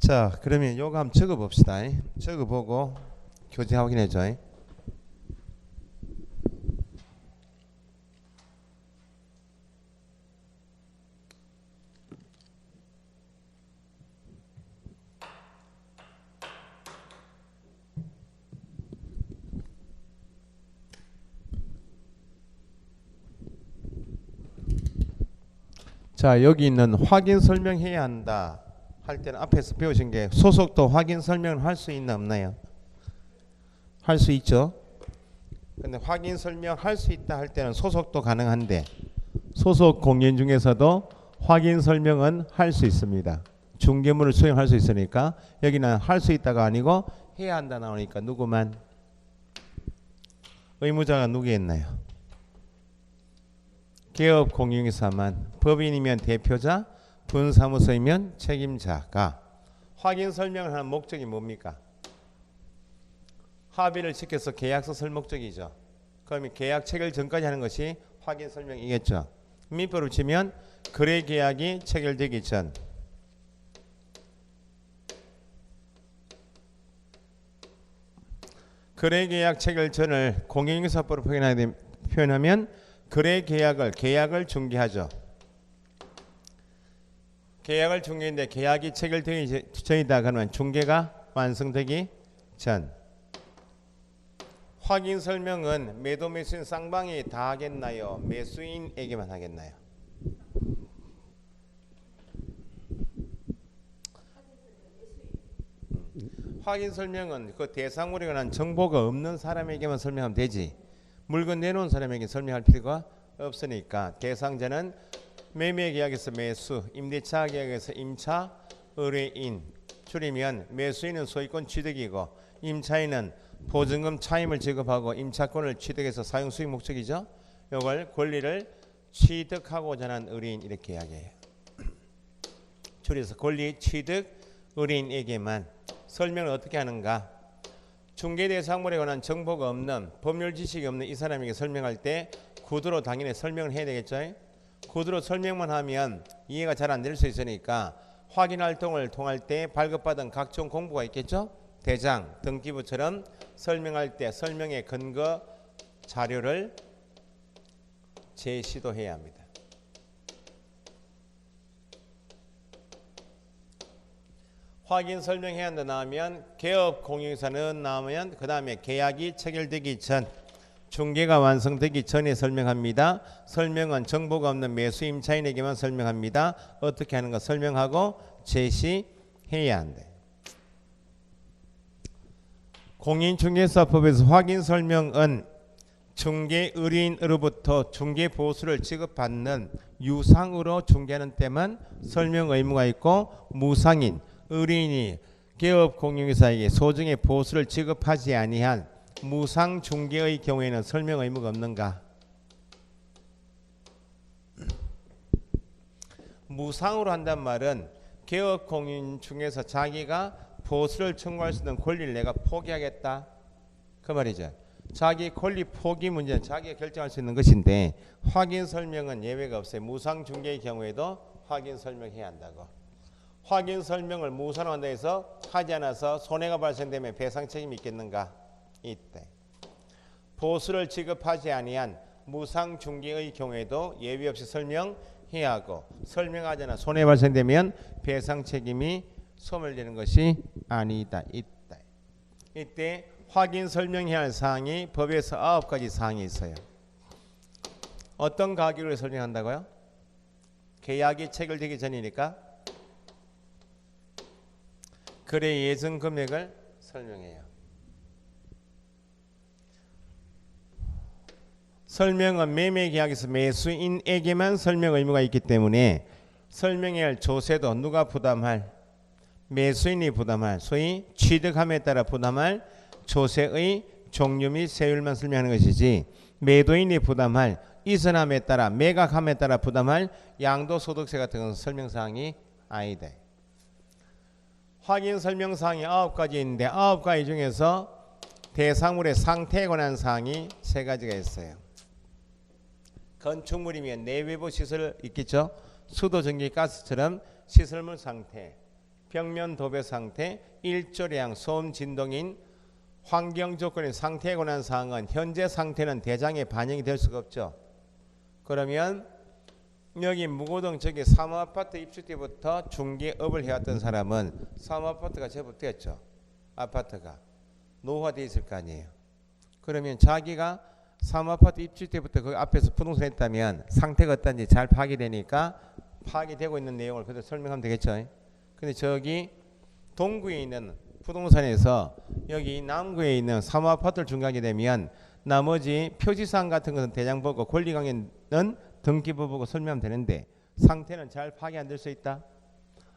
자, 그러면 요거 한번 적어봅시다. 적어보고 교재 확인해줘. 자, 여기 있는 확인 설명해야 한다 할 때는 앞에서 배우신 게 소속도 확인 설명을 할 수 있나 없나요? 할 수 있죠. 근데 확인 설명 할 수 있다 할 때는 소속도 가능한데 소속 공인 중에서도 확인 설명은 할 수 있습니다. 중개물을 수행할 수 있으니까 여기는 할 수 있다가 아니고 해야 한다 나오니까 누구만? 의무자가 누구였나요? 개업 공인중개사만. 법인이면 대표자, 분사무소이면 책임자가. 확인 설명을 하는 목적이 뭡니까? 합의를 시켜서 계약서 쓸 목적이죠. 그러면 계약 체결 전까지 하는 것이 확인 설명이겠죠. 민법으로 치면 거래 계약이 체결되기 전, 거래 계약 체결 전을 공인중개사법으로 표현하면 거래 계약을 중개하죠. 계약을 중개인데 계약이 체결되기 전이다 그러면 중개가 완성되기 전. 확인 설명은 매도 매수인 쌍방이 다 하겠나요? 매수인에게만 하겠나요? 확인 설명은 그 대상물에 관한 정보가 없는 사람에게만 설명하면 되지 물건 내놓은 사람에게 설명할 필요가 없으니까 대상자는 매매 계약에서 매수, 임대차 계약에서 임차, 의뢰인 줄이면 매수인은 소유권 취득이고 임차인은 보증금 차임을 지급하고 임차권을 취득해서 사용 수익 목적이죠. 이걸 권리를 취득하고자 하는 의뢰인 이렇게 이야기해요. 줄여서 권리 취득 의뢰인에게만. 설명을 어떻게 하는가? 중개 대상물에 관한 정보가 없는 법률 지식이 없는 이 사람에게 설명할 때 구두로 당연히 설명을 해야 되겠죠. 구두로 설명만 하면 이해가 잘 안 될 수 있으니까 확인 활동을 통할 때 발급받은 각종 공부가 있겠죠. 대장, 등기부처럼 설명할 때 설명의 근거 자료를 제시도 해야 합니다. 확인 설명해야 한다 나오면 개업 공인중개사는 나오면 그 다음에 계약이 체결되기 전, 중개가 완성되기 전에 설명합니다. 설명은 정보가 없는 매수 임차인에게만 설명합니다. 어떻게 하는 거 설명하고 제시해야 한대. 공인중개사법에서 확인 설명은 중개 의뢰인으로부터 중개 보수를 지급받는 유상으로 중개하는 때만 설명 의무가 있고 무상인 의뢰인이 개업 공인중개사에게 소정의 보수를 지급하지 아니한 무상 중개의 경우에는 설명 의무가 없는가? 무상으로 한단 말은 개업 공인중개사 자기가 보수를 청구할 수 있는 권리를 내가 포기하겠다 그 말이죠. 자기 권리 포기 문제는 자기가 결정할 수 있는 것인데 확인 설명은 예외가 없어요. 무상 중개의 경우에도 확인 설명해야 한다고. 확인 설명을 무상으로 한다 해서 하지 않아서 손해가 발생되면 배상 책임이 있겠는가? 있대. 보수를 지급하지 아니한 무상 중개의 경우에도 예외 없이 설명해야 하고 설명하지 않아 손해 발생되면 배상 책임이 소멸되는 것이 아니다. 있다. 이때 확인 설명해야 할 사항이 법에서 9가지 사항이 있어요. 어떤 가격을 설명한다고요? 계약이 체결되기 전이니까 거래 예정 금액을 설명해요. 설명은 매매 계약에서 매수인에게만 설명 의무가 있기 때문에 설명해야 할 조세도 누가 부담할? 매수인이 부담할, 소위 취득함에 따라 부담할 조세의 종류 및 세율만 설명하는 것이지 매도인이 부담할 이선함에 따라 매각함에 따라 부담할 양도소득세 같은 것은 설명사항이 아니다. 확인 설명사항이 9가지 있는데 9가지 중에서 대상물의 상태에 관한 사항이 3가지가 있어요. 건축물이면 내외부 시설 있겠죠. 수도, 전기, 가스처럼 시설물 상태. 벽면 도배 상태, 일조량, 소음 진동인 환경 조건의 상태에 관한 사항은 현재 상태는 대장에 반영이 될 수가 없죠. 그러면 여기 무고동 저기 사무아파트 입주 때부터 중개업을 해왔던 사람은 사무아파트가 제법 되었죠. 아파트가 노후화되어 있을 거 아니에요. 그러면 자기가 사무아파트 입주 때부터 그 앞에서 부동산 했다면 상태가 어떤지 잘 파악이 되니까 파악이 되고 있는 내용을 그대로 설명하면 되겠죠. 근데 저기 동구에 있는 부동산에서 여기 남구에 있는 사무아파트를 중개하게 되면 나머지 표지사항 같은 것은 대장 보고 권리관계는 등기부 보고 설명하면 되는데 상태는 잘 파악이 안 될 수 있다.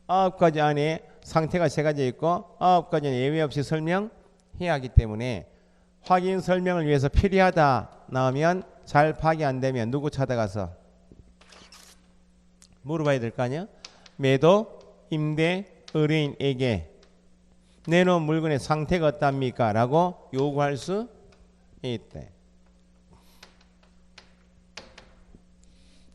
9가지 안에 상태가 3가지 있고 9가지는 예외 없이 설명해야 하기 때문에 확인 설명을 위해서 필요하다 나오면 잘 파악이 안 되면 누구 찾아가서 물어봐야 될 거 아니야? 매도, 임대, 의뢰인에게 내놓은 물건의 상태가 어떻습니까? 라고 요구할 수 있대.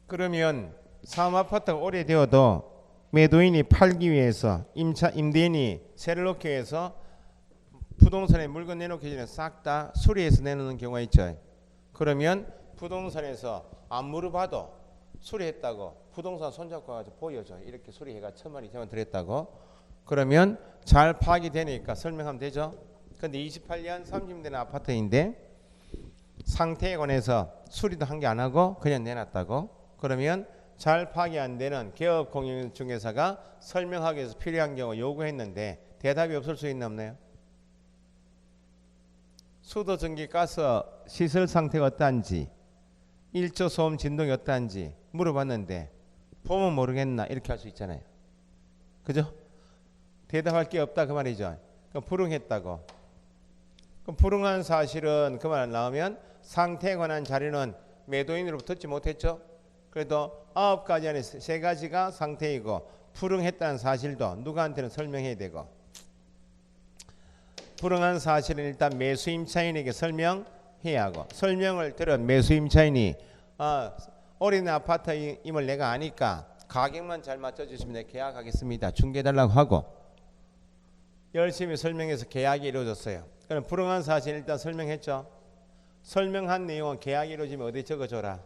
그러면 사무아파트가 오래되어도 매도인이 팔기 위해서 임대인이 세를 놓기 위해서 부동산에 물건 내놓기 전에 싹 다 수리해서 내놓는 경우가 있죠. 그러면 부동산에서 안 물어봐도 수리했다고 부동산 손잡고 가지고 보여줘. 이렇게 수리해가 1,000만원 이상은 들었다고. 그러면 잘 파악이 되니까 설명하면 되죠. 근데 28년 30년 아파트인데 상태에 관해서 수리도 한 게 안 하고 그냥 내놨다고. 그러면 잘 파악이 안 되는 개업공인중개사가 설명하기 위해서 필요한 경우 요구했는데 대답이 없을 수 있나 없나요? 수도, 전기, 가스 시설 상태가 어떠한지, 일조 소음 진동이 어떠한지 물어봤는데 보면 모르겠나 이렇게 할 수 있잖아요. 그죠? 대답할 게 없다 그 말이죠. 그럼 불응했다고. 그럼 불응한 사실은 그 말 나오면 상태에 관한 자료는 매도인으로부터 듣지 못했죠. 그래도 9가지 안에 3가지가 상태이고 불응했다는 사실도 누구한테는 설명해야 되고, 불응한 사실은 일단 매수임차인에게 설명해야 하고, 설명을 들은 매수임차인이 어린 아파트임을 내가 아니까 가격만 잘 맞춰주시면 내가 계약하겠습니다. 중개해달라고 하고 열심히 설명해서 계약이 이루어졌어요. 그럼 불응한 사실 일단 설명했죠. 설명한 내용은 계약이 이루어지면 어디 적어줘라.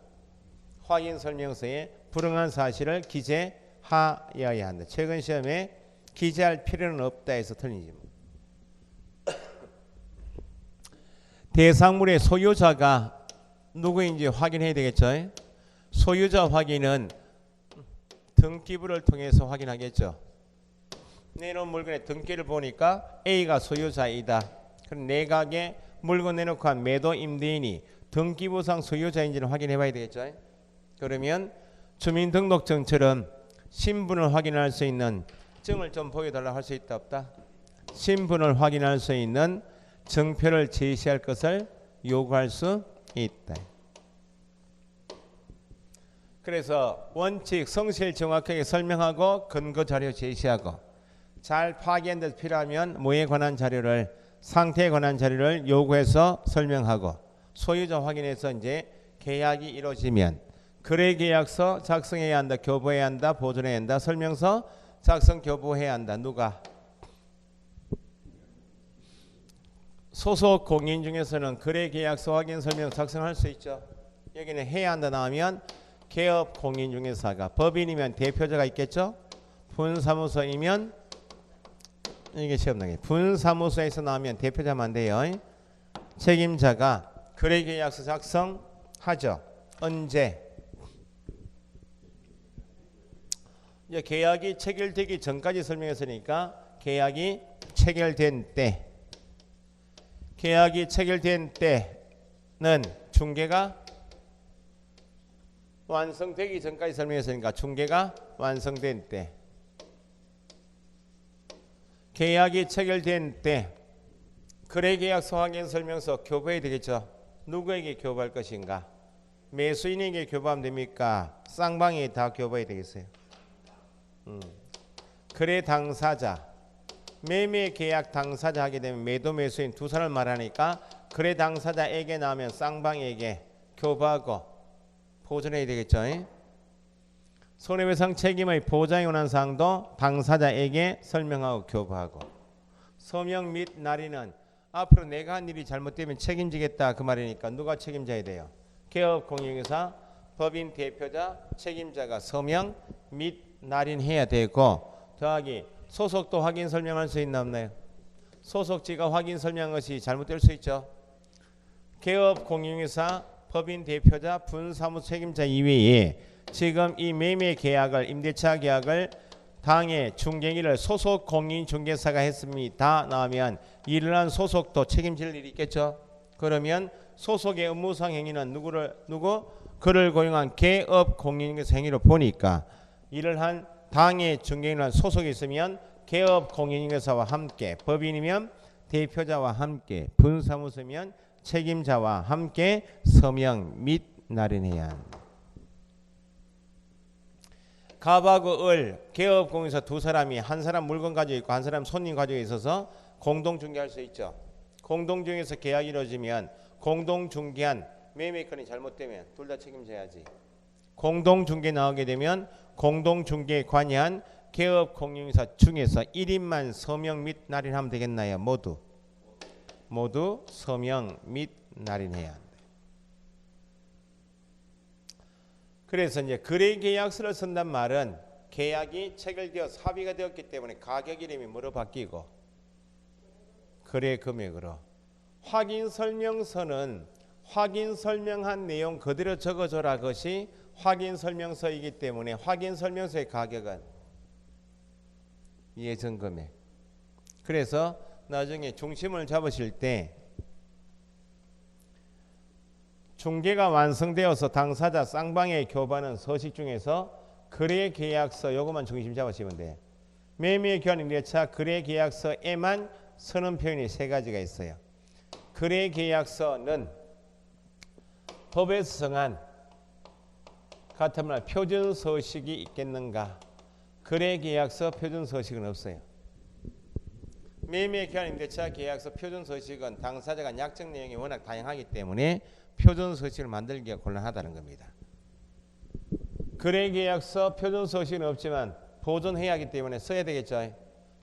확인 설명서에 불응한 사실을 기재하여야 한다. 최근 시험에 기재할 필요는 없다 해서 틀리지. 대상물의 소유자가 누구인지 확인해야 되겠죠. 소유자 확인은 등기부를 통해서 확인하겠죠. 내놓은 물건의 등기를 보니까 A가 소유자이다. 그럼 내각에 물건 내놓고 한 매도 임대인이 등기부상 소유자인지를 확인해 봐야 되겠죠. 그러면 주민등록증처럼 신분을 확인할 수 있는 증을 좀 보여달라고 할 수 있다 없다? 신분을 확인할 수 있는 증표를 제시할 것을 요구할 수 있다. 그래서 원칙 성실 정확하게 설명하고 근거 자료 제시하고, 잘 파악한 데 필요하면 뭐에 관한 자료를, 상태에 관한 자료를 요구해서 설명하고, 소유자 확인해서 이제 계약이 이루어지면 거래계약서 작성해야 한다, 교부해야 한다, 보존해야 한다, 설명서 작성 교부해야 한다. 누가? 소속 공인 중에서는 거래계약서 확인 설명 작성할 수 있죠. 여기는 해야 한다 나오면 개업 공인중개사가, 법인이면 대표자가 있겠죠. 분사무소이면 이게 시험 나게 분사무소에서 나오면 대표자만 안 돼요. 책임자가 거래계약서 작성하죠. 언제? 이제 계약이 체결되기 전까지 설명했으니까 계약이 체결된 때, 계약이 체결된 때는 중개가 완성되기 전까지 설명했으니까 중개가 완성된 때, 계약이 체결된 때 거래계약서 확인 설명서 교부해야 되겠죠. 누구에게 교부할 것인가? 매수인에게 교부하면 됩니까? 쌍방에 다 교부해야 되겠어요. 거래 당사자, 매매 계약 당사자 하게 되면 매도 매수인 두 사람을 말하니까 거래 당사자에게 나오면 쌍방에게 교부하고 보존해야 되겠죠. 손해배상 책임의 보장에 관한 사항도 당사자에게 설명하고 교부하고. 서명 및 날인은 앞으로 내가 한 일이 잘못되면 책임지겠다 그 말이니까 누가 책임져야 돼요? 개업 공인중개사 법인 대표자 책임자가 서명 및 날인해야 되고 더하기 소속도 확인 설명할 수 있나 없나요? 소속지가 확인 설명한 것이 잘못될 수 있죠. 개업 공인중개사 법인 대표자 분사무 책임자 이외에 지금 이 매매 계약을 임대차 계약을 당해 중개기를 소속 공인중개사가 했습니다 나오면 이러한 소속도 책임질 일이 있겠죠. 그러면 소속의 업무상 행위는 누구? 그를 고용한 개업 공인중개사 행위로 보니까 이러한 당해 중개기는 소속이 있으면 개업 공인중개사와 함께 법인이면 대표자와 함께 분사무소면 책임자와 함께 서명 및 날인해야 한다. 갑하고 을 개업 공인사 두 사람이 한 사람 물건 가지고 있고 한 사람 손님 가지고 있어서 공동 중개할 수 있죠. 공동 중개에서 계약이 이루어지면 공동 중개한 매매권이 잘못되면 둘 다 책임져야지. 공동 중개 나오게 되면 공동 중개에 관여한 개업 공인사 중에서 1인만 서명 및 날인하면 되겠나요? 모두 서명 및 날인해야 한다. 그래서 이제 거래계약서를 쓴단 말은 계약이 체결되어 합의가 되었기 때문에 가격 이름이 뭐로 바뀌고 거래 금액으로. 확인설명서는 확인설명한 내용 그대로 적어줘라 것이 확인설명서이기 때문에 확인설명서의 가격은 예정금액. 그래서 나중에 중심을 잡으실 때 중개가 완성되어서 당사자 쌍방의 교반은 서식 중에서 거래계약서 요것만 중심 잡으시면 돼요. 매매 교환 임대차 거래계약서에만 서는 표현이 세 가지가 있어요. 거래계약서는 법에서 정한 같은 말 표준 서식이 있겠는가? 거래계약서 표준 서식은 없어요. 매매 교환 임대차 계약서 표준 서식은 당사자가 약정 내용이 워낙 다양하기 때문에 표준 서식을 만들기가 곤란하다는 겁니다. 거래계약서 표준 서식은 없지만 보존해야 하기 때문에 써야 되겠죠.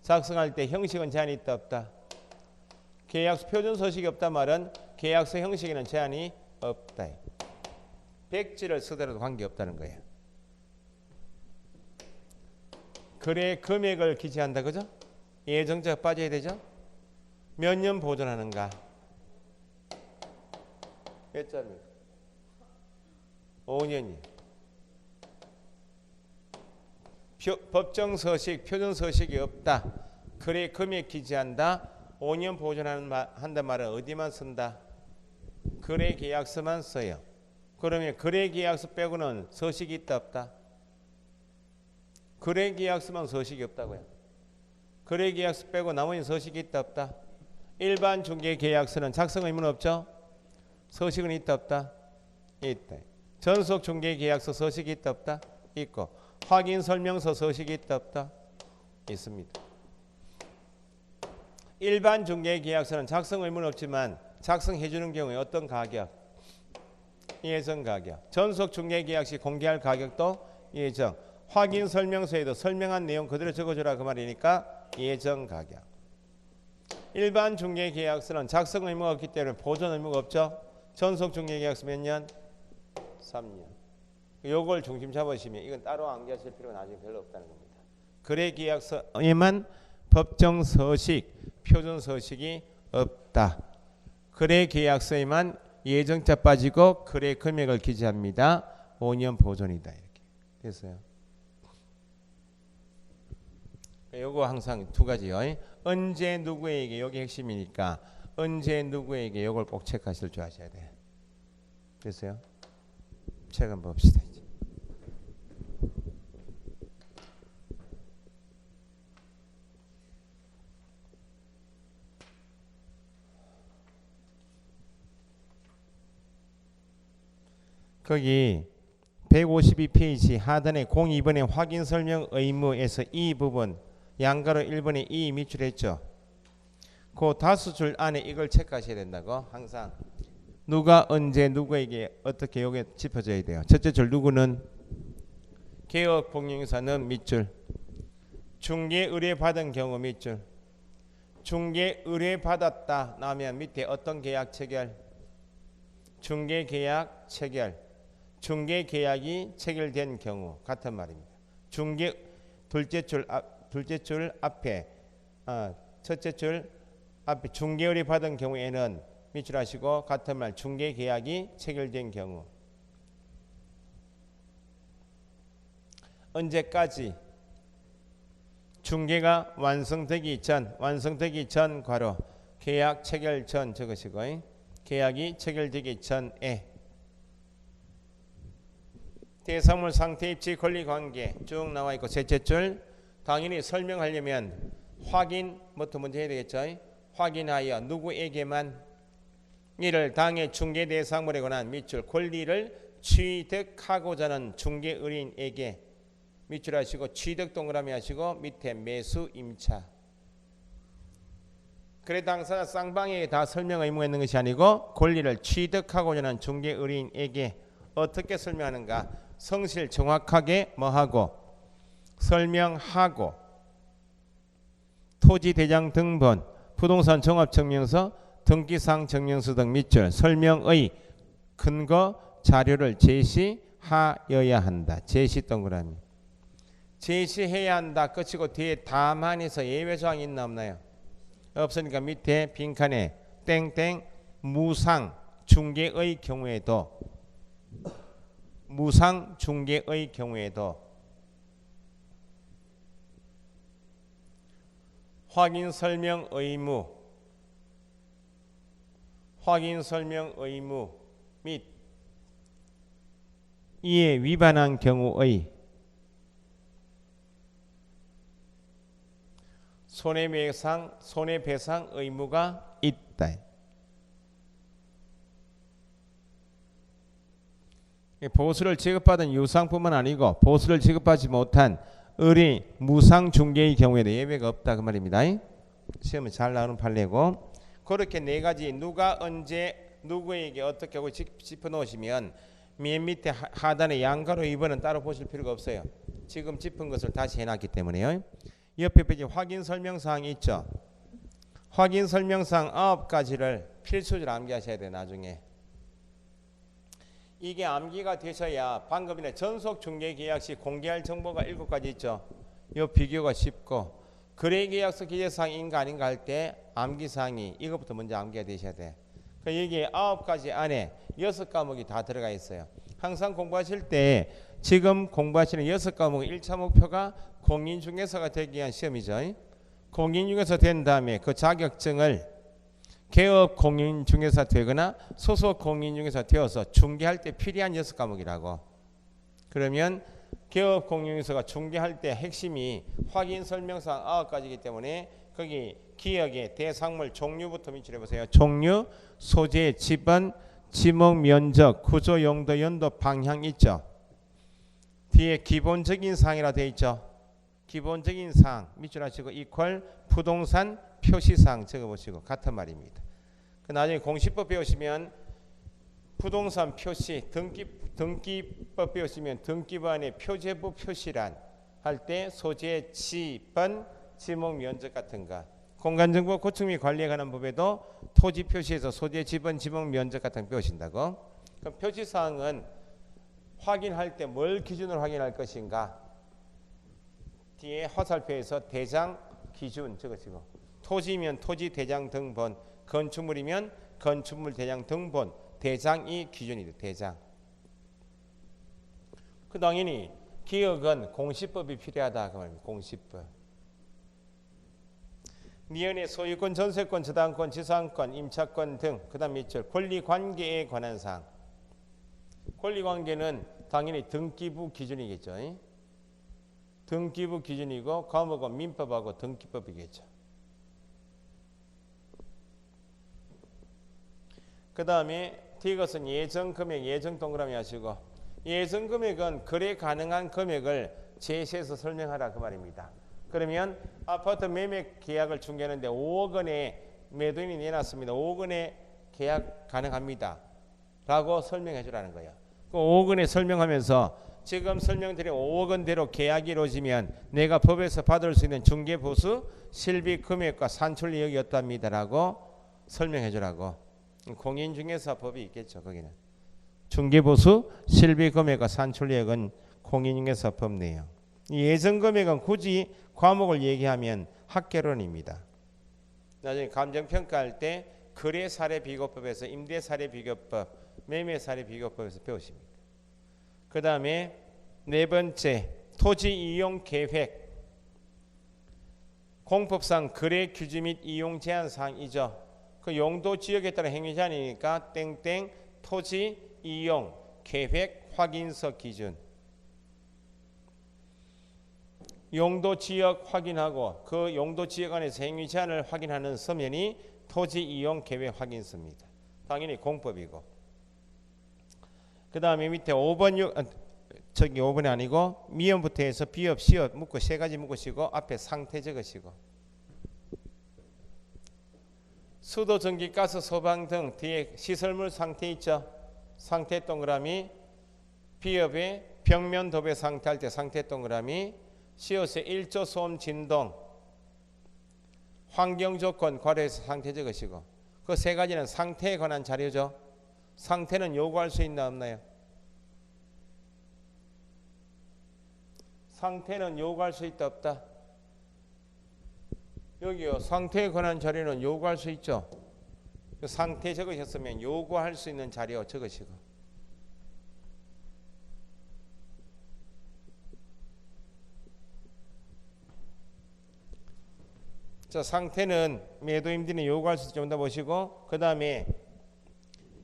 작성할 때 형식은 제한이 있다 없다? 계약서 표준 서식이 없단 말은 계약서 형식에는 제한이 없다. 백지를 쓰더라도 관계없다는 거예요. 거래 금액을 기재한다 그죠? 예정자가 빠져야 되죠? 몇 년 보존하는가? 몇 자입니까? 5년이. 법정 서식, 표준 서식이 없다. 거래 금액 기재한다. 5년 보존한단 말은 어디만 쓴다? 거래 계약서만 써요. 그러면 거래 계약서 빼고는 서식이 있다 없다? 거래 계약서만 서식이 없다고요. 거래 계약서 빼고 나머지 서식이 있다 없다? 일반 중개 계약서는 작성 의무는 없죠? 서식은 있다 없다? 있다. 전속 중개 계약서 서식이 있다 없다? 있고. 확인 설명서 서식이 있다 없다? 있습니다. 일반 중개 계약서는 작성 의무는 없지만 작성해 주는 경우에 어떤 가격? 예정 가격. 전속 중개 계약 시 공개할 가격도 예정. 확인 설명서에도 설명한 내용 그대로 적어주라 그 말이니까 예정 가격. 일반 중개 계약서는 작성 의무가 없기 때문에 보존 의무가 없죠. 전속 중개 계약서 몇 년? 3년. 요걸 중심 잡으시면 이건 따로 암기하실 필요가 나중에 별로 없다는 겁니다. 거래 계약서에만 법정 서식, 표준 서식이 없다. 거래 계약서에만 예정자 빠지고 거래 금액을 기재합니다. 5년 보존이다. 이렇게 됐어요. 요거 항상 두 가지요. 언제 누구에게, 여기 핵심이니까 언제 누구에게 요걸 꼭 체크하실 줄 아셔야 돼요. 됐어요? 책 한번 봅시다. 이제. 거기 152페이지 하단에 02번의 확인 설명 의무에서 이 부분 양가로 1번에 이 밑줄했죠. 그 5줄 안에 이걸 체크하셔야 된다고. 항상 누가 언제 누구에게 어떻게 요게 짚어져야 돼요. 첫째 줄 누구는 개업 공인중개사는 밑줄. 중개 의뢰받은 경우 밑줄. 중개 의뢰받았다 나면 밑에 어떤 계약 체결? 중개 계약 체결. 중개 계약이 체결된 경우 같은 말입니다. 중개 둘째 줄 앞에 첫째 줄 앞에 중개 의뢰 받은 경우에는 밑줄 하시고 같은 말 중개 계약이 체결된 경우. 언제까지? 중개가 완성되기 전 괄호 계약 체결 전 적으시고 계약이 체결되기 전에. 대상물 상태 입지 권리 관계 쭉 나와 있고 셋째 줄 당연히 설명하려면 확인부터 먼저 해야 되겠죠. 확인하여 누구에게만 이를 당해 중개 대상물에 관한 밑줄 권리를 취득하고자 하는 중개 의뢰인에게 밑줄 하시고 취득 동그라미 하시고 밑에 매수 임차. 그래 당사자 쌍방에게 다 설명 의무가 있는 것이 아니고 권리를 취득하고자 하는 중개 의뢰인에게 어떻게 설명하는가? 성실 정확하게 뭐하고 설명하고 토지 대장 등본 부동산 종합증명서 등기사항 증명서 등 밑줄 설명의 근거 자료를 제시하여야 한다. 제시 동그라미. 제시해야 한다 끝이고 뒤에 다만에서 예외조항이 있나 없나요? 없으니까 밑에 빈칸에 땡땡 무상 중개의 경우에도 무상 중개의 경우에도 확인 설명 의무 및 이에 위반한 경우의 손해배상 의무가 있다. 보수를 지급받은 유상뿐만 아니고 보수를 지급하지 못한 의뢰 무상 중개의 경우에도 예외가 없다 그 말입니다. 시험은 잘 나오는 판례고 그렇게 네 가지 누가 언제 누구에게 어떻게 하고 짚어 놓으시면 맨 밑에 하단에 양가로 2번은 따로 보실 필요가 없어요. 지금 짚은 것을 다시 해놨기 때문에요. 옆에 페이지 확인 설명사항이 있죠. 확인 설명사항 9가지를 필수적으로 암기하셔야 돼요. 나중에. 이게 암기가 되셔야 방금 전에 전속 중개 계약 시 공개할 정보가 7가지 있죠. 이 비교가 쉽고 거래계약서 기재사항인가 아닌가 할 때 암기사항이 이것부터 먼저 암기가 되셔야 돼. 그러니까 여기에 9가지 안에 6과목이 다 들어가 있어요. 항상 공부하실 때 지금 공부하시는 6과목 1차 목표가 공인중개사가 되기 위한 시험이죠. 공인중개사 된 다음에 그 자격증을 개업 공인중개사 되거나 소속 공인중개사 되어서 중개할 때 필요한 6과목이라고. 그러면 개업 공인중개사가 중개할 때 핵심이 확인 설명사항 9가지이기 때문에 거기 기억의 대상물 종류부터 밑줄해 보세요. 종류, 소재, 지번, 지목, 면적, 구조, 용도, 연도, 방향 있죠. 뒤에 기본적인 사항이라 되어 있죠. 기본적인 사항 밑줄 하시고 이퀄 부동산 표시사항 적어보시고 같은 말입니다. 그 나중에 공시법 배우시면 부동산 표시 등기법 배우시면 등기부안의 표제부 표시란 할 때 소재, 지번, 지목, 면적 같은 거. 공간정보 구축 및 관리에 관한 법에도 토지 표시에서 소재, 지번, 지목, 면적 같은 거 배우신다고. 그럼 표시사항은 확인할 때 뭘 기준으로 확인할 것인가? 뒤에 화살표에서 대장 기준 적으시고 토지면 토지 대장 등본, 건축물이면 건축물 대장 등본, 대장이 기준이다. 대장. 그 당연히 기억은 공시법이 필요하다 그 말입니다. 공시법. 니은의 소유권, 전세권, 저당권, 지상권, 임차권 등 그다음 밑줄 권리관계에 관한 사항. 권리관계는 당연히 등기부 기준이겠죠. 등기부 기준이고 과목은 민법하고 등기법이겠죠. 그 다음에 이것은 예정금액, 예정 동그라미 하시고 예정금액은 거래 가능한 금액을 제시해서 설명하라 그 말입니다. 그러면 아파트 매매 계약을 중개하는데 5억 원에 매도인이 내놨습니다. 5억 원에 계약 가능합니다. 라고 설명해 주라는 거예요. 그 5억 원에 설명하면서 지금 설명드린 5억 원대로 계약이 이루어지면 내가 법에서 받을 수 있는 중개보수 실비 금액과 산출력이 어떻답니다라고 설명해 주라고. 공인중개사법이 있겠죠. 거기는 중개보수 실비 금액과 산출력은 공인중개사법 내용. 예정 금액은 굳이 과목을 얘기하면 학개론입니다. 나중에 감정평가할 때 거래사례비교법에서 임대사례비교법, 매매사례비교법에서 배우십니다. 그 다음에 네 번째 토지이용계획. 공법상 거래 규제 및 이용 제한 사항이죠. 그 용도 지역에 따라 행위 제한이니까 땡땡 토지 이용 계획 확인서 기준. 용도 지역 확인하고 그 용도 지역 안에서 행위 제한을 확인하는 서면이 토지 이용 계획 확인서입니다. 당연히 공법이고. 그 다음에 밑에 5번 5번이 아니고 미음부터 해서 비읍 시읍 묶고 세 가지 묶으시고 앞에 상태 적으시고. 수도 전기 가스 소방 등 뒤에 시설물 상태 있죠. 상태 동그라미. 비읍에 벽면 도배 상태 할 때 상태 동그라미. 시옷의 1조 소음 진동 환경 조건 고려해서 상태 적으시고. 그 세 가지는 상태에 관한 자료죠. 상태는 요구할 수 있나 없나요? 상태는 요구할 수 있다 없다? 여기요. 상태에 관한 자료는 요구할 수 있죠. 상태 적으셨으면 요구할 수 있는 자료 적으시고. 자, 상태는 매도임대인이 요구할 수 있지 좀 더 보시고. 그 다음에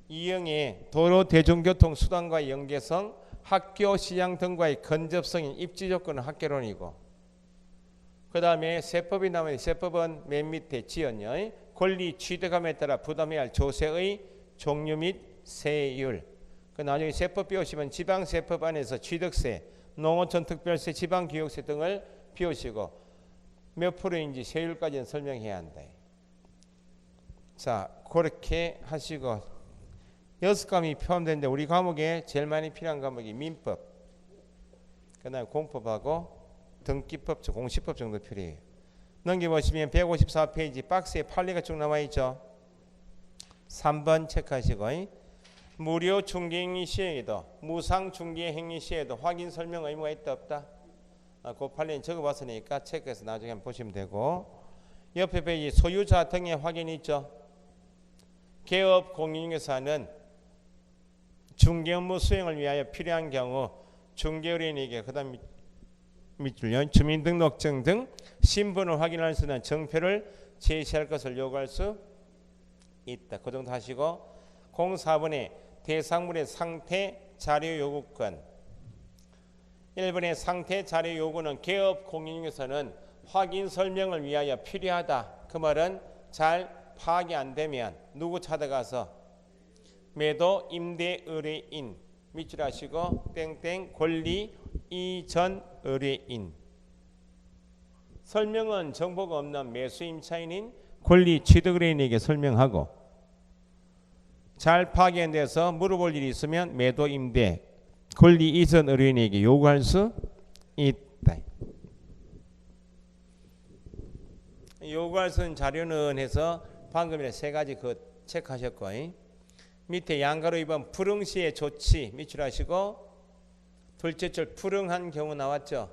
2형의 도로 대중교통 수단과의 연계성, 학교 시장 등과의 근접성인 입지 조건은 학개론이고. 그 다음에 세법이 나오면 세법은 맨 밑에 지연요. 권리 취득함에 따라 부담해야 할 조세의 종류 및 세율. 그 나중에 세법 배우시면 지방세법 안에서 취득세, 농어촌 특별세, 지방교육세 등을 배우시고 몇 프로인지 세율까지는 설명해야 한다. 자, 그렇게 하시고 6과목이 포함되는데 우리 과목에 제일 많이 필요한 과목이 민법, 그 다음에 공법하고 등기법, 공시법 정도 필요해요. 넘겨보시면 154페이지 박스에 판례가 쭉 나와있죠. 3번 체크하시고. 무료 중개행위 시에도 무상 중개행위 시에도 확인 설명 의무가 있다 없다? 그 판례는 적어봤으니까 체크해서 나중에 한번 보시면 되고. 옆에 페이지 소유자 등의 확인이 있죠. 개업 공인중개사는 중개 업무 수행을 위하여 필요한 경우 중개의뢰인에게 그다음 밑줄요 주민등록증 등 신분을 확인할 수 있는 정표를 제시할 것을 요구할 수 있다. 그 정도 하시고. 04번에 대상물의 상태 자료 요구권. 1번의 상태 자료 요구는 개업 공인중개사는 확인 설명을 위하여 필요하다. 그 말은 잘 파악이 안 되면 누구 찾아가서 매도 임대 의뢰인 밑줄 하시고 땡땡 권리 이전 의뢰인. 설명은 정보가 없는 매수 임차인인 권리 취득 의뢰인에게 설명하고 잘 파악이 안 돼서 물어볼 일이 있으면 매도 임대 권리 이전 의뢰인에게 요구할 수 있다. 요구할 수 있는 자료는 해서 방금이나 세 가지 그 체크하셨고. 밑에 양가로 2번 불응시의 조치 밑줄 하시고 둘째 줄 불응한 경우 나왔죠.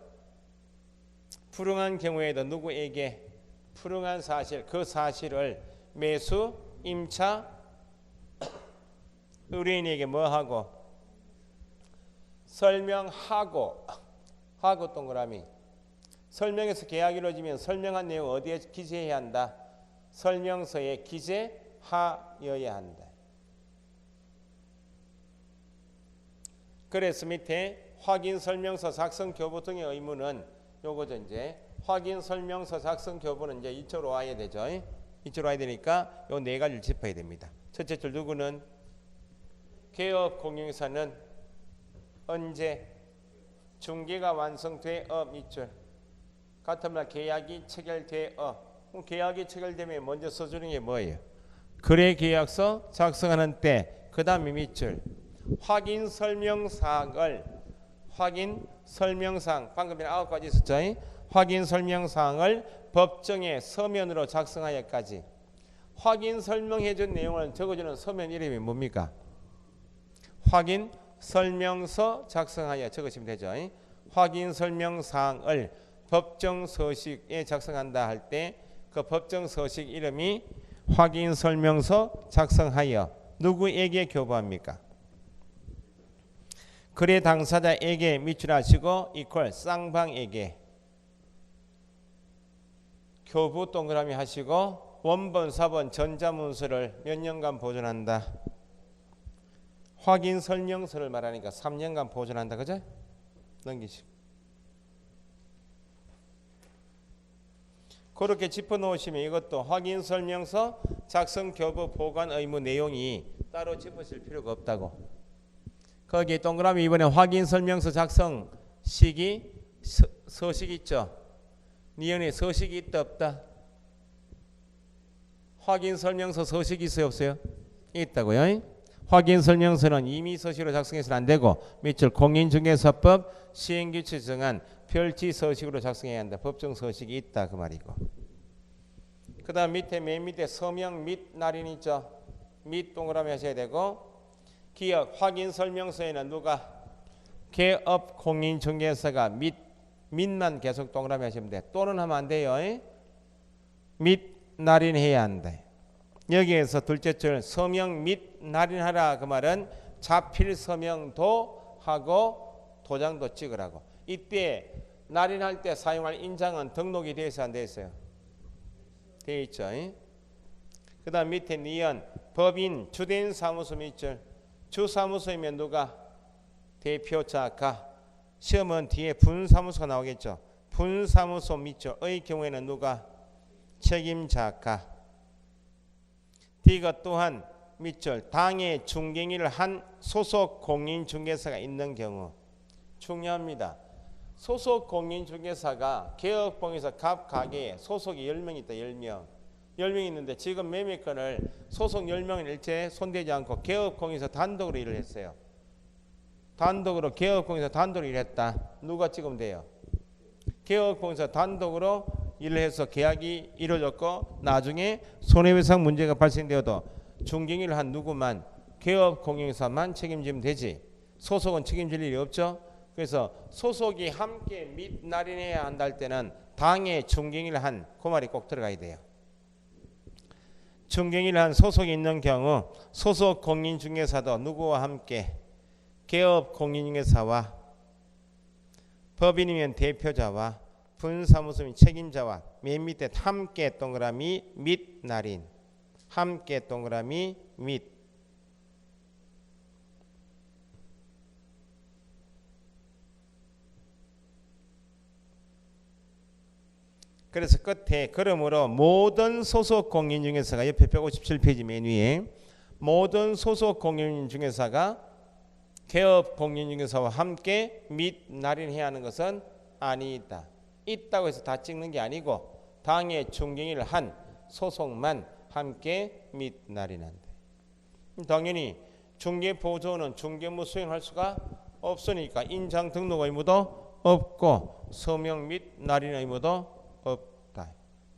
불응한 경우에도 누구에게 불응한 사실, 그 사실을 매수 임차 의뢰인에게 뭐하고 설명하고 하고 동그라미. 설명에서 계약이 이루어지면 설명한 내용 어디에 기재해야 한다? 설명서에 기재하여야 한다. 그래서 밑에 확인 설명서 작성 교부 등의 의무는 요거죠. 이제 확인 설명서 작성 교부는 이제 이쪽으로 와야 되죠. 이쪽으로 와야 되니까 요 네 가지를 짚어야 됩니다. 첫째 줄 누구는 개업 공인중개사는 언제 중개가 완성되어 밑줄 같은 말 계약이 체결되어. 그럼 계약이 체결되면 먼저 써주는 게 뭐예요? 거래 계약서 작성하는 때 그 다음에 밑줄 확인 설명사항을 확인 설명사항 방금 전에 9가지 있었죠. 확인 설명사항을 법정에 서면으로 작성하여까지 확인 설명해준 내용을 적어주는 서면 이름이 뭡니까? 확인 설명서 작성하여 적으시면 되죠. 확인 설명사항을 법정 서식에 작성한다 할 때 그 법정 서식 이름이 확인 설명서 작성하여 누구에게 교부합니까? 거래 당사자에게 밑줄하시고 이퀄 쌍방에게 교부 동그라미 하시고 원본 4번 전자문서를 몇 년간 보존한다? 확인 설명서를 말하니까 3년간 보존한다. 그죠? 넘기시고 그렇게 짚어놓으시면 이것도 확인 설명서 작성 교부 보관 의무 내용이 따로 짚으실 필요가 없다고. 거기 동그라미 이번에 확인 설명서 작성 시기 서식 있죠. 니은에 서식이 있다 없다? 확인 설명서 서식이 있어요 없어요? 있다고요. 확인 설명서는 임의 서식으로 작성해서는 안 되고 밑줄 공인중개사법 시행규칙 정한 별지 서식으로 작성해야 한다. 법정 서식이 있다 그 말이고. 그 다음 밑에 맨 밑에 서명 및 날인 있죠. 및 동그라미 하셔야 되고 기업 확인 설명서에는 누가 개업 공인중개사가 밑만 계속 동그라미 하시면 돼. 또는 하면 안 돼요. 및 날인해야 한다. 여기에서 둘째 줄 서명 및 날인하라 그 말은 자필 서명도 하고 도장도 찍으라고. 이때 날인할 때 사용할 인장은 등록이 되어 있어 안 되어 있어요? 되어 있죠. 그 다음 밑에 니은 법인 주된 사무소 밑줄 주사무소이면 누가 대표자가 시험은 뒤에 분사무소가 나오겠죠. 분사무소 밑줄의 경우에는 누가 책임자가 D가 또한 밑줄 당의 중개인을 한 소속 공인중개사가 있는 경우 중요합니다. 소속 공인중개사가 개업공에서 갑 가게에 소속이 10명 있다. 10명 10명 있는데 지금 매매건을 소속 10명은 일체 손대지 않고 개업공에서 단독으로 일을 했어요. 단독으로 개업공에서 단독으로 일했다. 누가 찍으면 돼요? 개업공에서 단독으로 일을 해서 계약이 이루어졌고 나중에 손해배상 문제가 발생되어도 중개인을 한 누구만 개업공인사만 책임지면 되지. 소속은 책임질 일이 없죠. 그래서 소속이 함께 및 날인해야 한다 할 때는 당의 중개인을 한 그 말이 꼭 들어가야 돼요. 중개인을 한 소속이 있는 경우 소속 공인중개사도 누구와 함께 개업공인중개사와 법인이면 대표자와 분사무소 및 책임자와 맨 밑에 함께 동그라미 및 날인 함께 동그라미 및 그래서 끝에 그러므로 모든 소속 공인중개사가 옆에 157페이지 맨 위에 모든 소속 공인중개사가 개업 공인중개사와 함께 및 날인해야 하는 것은 아니다. 있다고 해서 다 찍는 게 아니고 당의 중개인을 한 소속만 함께 및 날인한다. 당연히 중개보조는 중개무 수행할 수가 없으니까 인장 등록 의무도 없고 서명 및 날인 의무도 없다.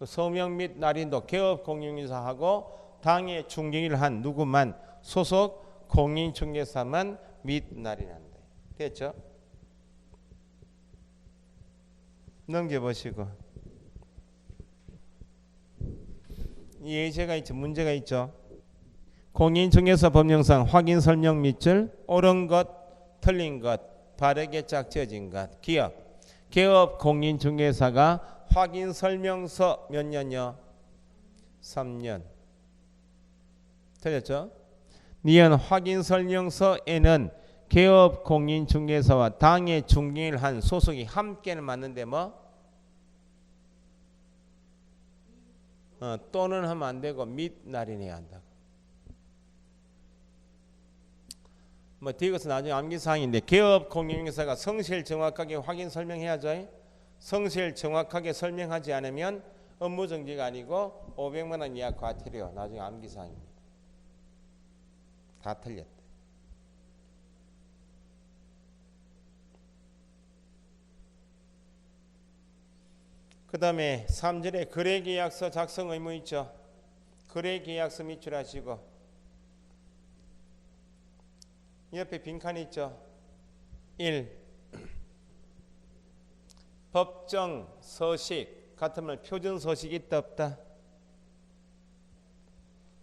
서명 및 날인도 개업 공인중개사하고 당의 중개인을 한 누구만 소속 공인중개사만 및 날인한다. 됐죠? 넘겨보시고 예제가 있죠. 문제가 있죠. 공인중개사 법령상 확인 설명 밑줄 옳은 것 틀린 것 바르게 짝지어진 것 기업 개업 공인중개사가 확인 설명서 몇 년요? 3년 틀렸죠? 니은 확인 설명서에는 개업 공인중개사와 당의 중개인을 한 소속이 함께는 맞는데 뭐? 또는 하면 안 되고 및 날인해야 한다. 뭐 뒤에서 나중에 암기사항인데 개업 공인중개사가 성실 정확하게 확인 설명해야죠. 성실 정확하게 설명하지 않으면 업무정지가 아니고 500만 원 이하 과태료. 나중에 암기사항입니다. 다 틀렸다. 그 다음에 3절에 거래계약서 작성 의무 있죠. 거래계약서 밑줄하시고 옆에 빈칸 있죠. 1. 법정 서식 같은 말 표준 서식이 있다 없다.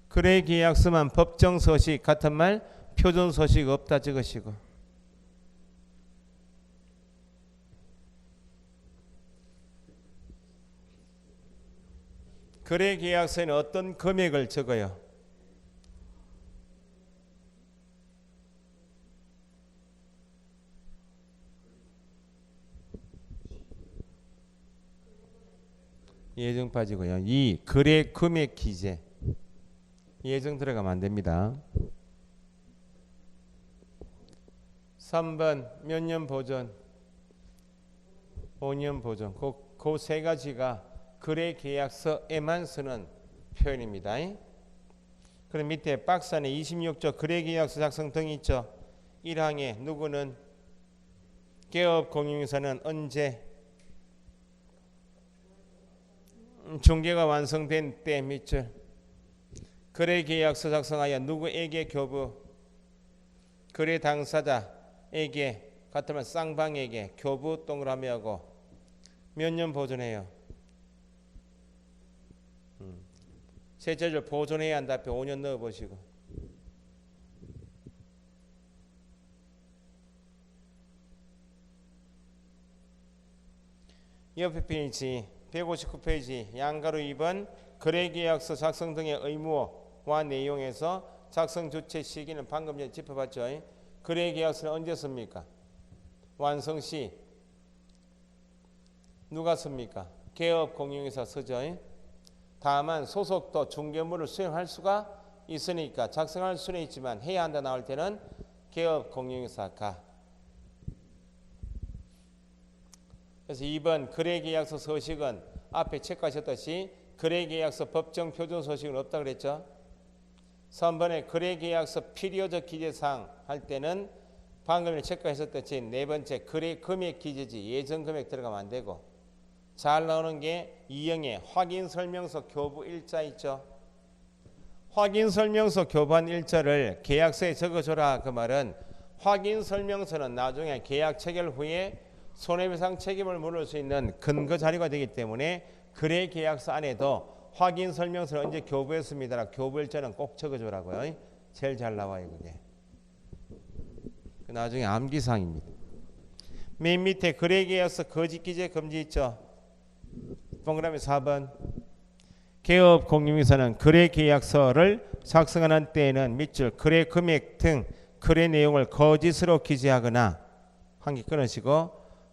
거래계약서만 법정 서식 같은 말 표준 서식 없다 적으시고 거래계약서에는 어떤 금액을 적어요? 예정 빠지고요. 2. 거래 금액 기재. 예정 들어가면 안 됩니다. 3번 몇 년 보존? 5년 보존. 그 세 가지가 거래 계약서에만 쓰는 표현입니다. 그럼 밑에 박스 안에 26조 거래 계약서 작성 등이 있죠. 1항에 누구는 개업 공인인사는 언제 중개가 완성된 때 밑줄 거래 계약서 작성하여 누구에게 교부 거래 당사자에게 같으면 쌍방에게 교부 동그라미 하고 몇 년 보존해요? 셋째줄 보존해야 한다 앞에 5년 넣어보시고 옆에 페이지 159페이지 양가로 2번 거래계약서 작성 등의 의무와 내용에서 작성 주체 시기는 방금 전에 짚어봤죠. 거래계약서는 언제 씁니까? 완성 시 누가 씁니까? 개업 공인인사 쓰죠. 다만 소속도 중개물을 수행할 수가 있으니까 작성할 수는 있지만 해야 한다 나올 때는 개업 공인인사가. 그래서 2번 거래계약서 서식은 앞에 체크하셨듯이 거래계약서 법정 표준 서식은 없다 그랬죠. 3번에 거래계약서 필요적 기재사항 할 때는 방금 체크하셨듯이 네 번째 거래 금액 기재지 예정 금액 들어가면 안 되고 잘 나오는 게 2형의 확인 설명서 교부 일자 있죠. 확인 설명서 교부한 일자를 계약서에 적어줘라 그 말은 확인 설명서는 나중에 계약 체결 후에 손해배상 책임을 물을 수 있는 근거 자료가 되기 때문에 거래 계약서 안에도 확인 설명서를 언제 교부했습니다. 교부 일자는 꼭 적어줘라고요. 제일 잘 나와요 그게. 나중에 암기사항입니다. 맨 밑에 거래 계약서 거짓 기재 금지 있죠. 동그라미 4번 개업 공인인사는 거래 계약서를 작성하는 때에는 밑줄 거래 금액 등 거래 내용을 거짓으로 기재하거나 한 개 끊으시고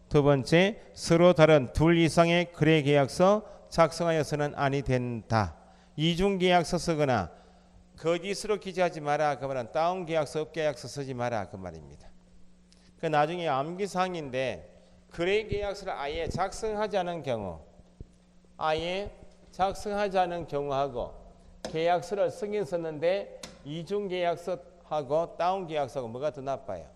두 번째 서로 다른 둘 이상의 거래 계약서 작성하여서는 아니 된다. 이중 계약서 쓰거나 거짓으로 기재하지 마라 그 말은 다운 계약서 업 계약서 쓰지 마라 그 말입니다. 그 나중에 암기사항인데 거래 계약서를 아예 작성하지 않은 경우 경우하고 계약서를 쓰긴 썼는데 이중 계약서하고 다운 계약서가 뭐가 더 나빠요?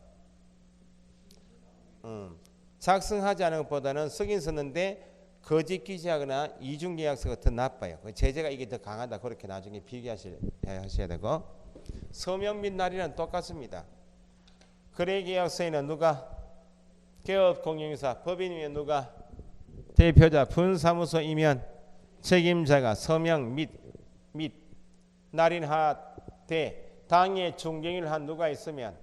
작성하지 않은 것보다는 쓰긴 썼는데 거짓 기재하거나 이중 계약서가 더 나빠요. 제재가 이게 더 강하다. 그렇게 나중에 비교하셔야 되고 서명 및 날인은 똑같습니다. 거래 계약서에는 누가 개업 공인인사 법인이면 누가 대표자 분사무소이면 책임자가 서명 및 날인하되 당해 중개인을 한 누가 있으면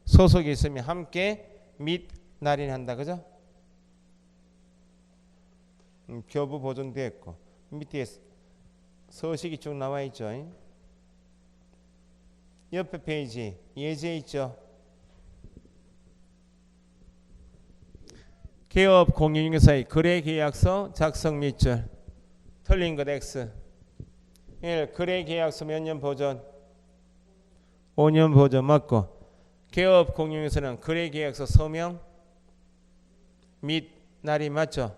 소속이 있으면 함께 및 날인한다. 그죠? 교부 보존되었고 밑에 서식이 쭉 나와 있죠. 옆에 페이지 예제 있죠. 개업 공인인사의 거래계약서 작성 밑줄 틀린 것 X 1. 거래계약서 몇 년 보존 5년 보존 맞고 개업 공인인사는 거래계약서 서명 및 날이 맞죠.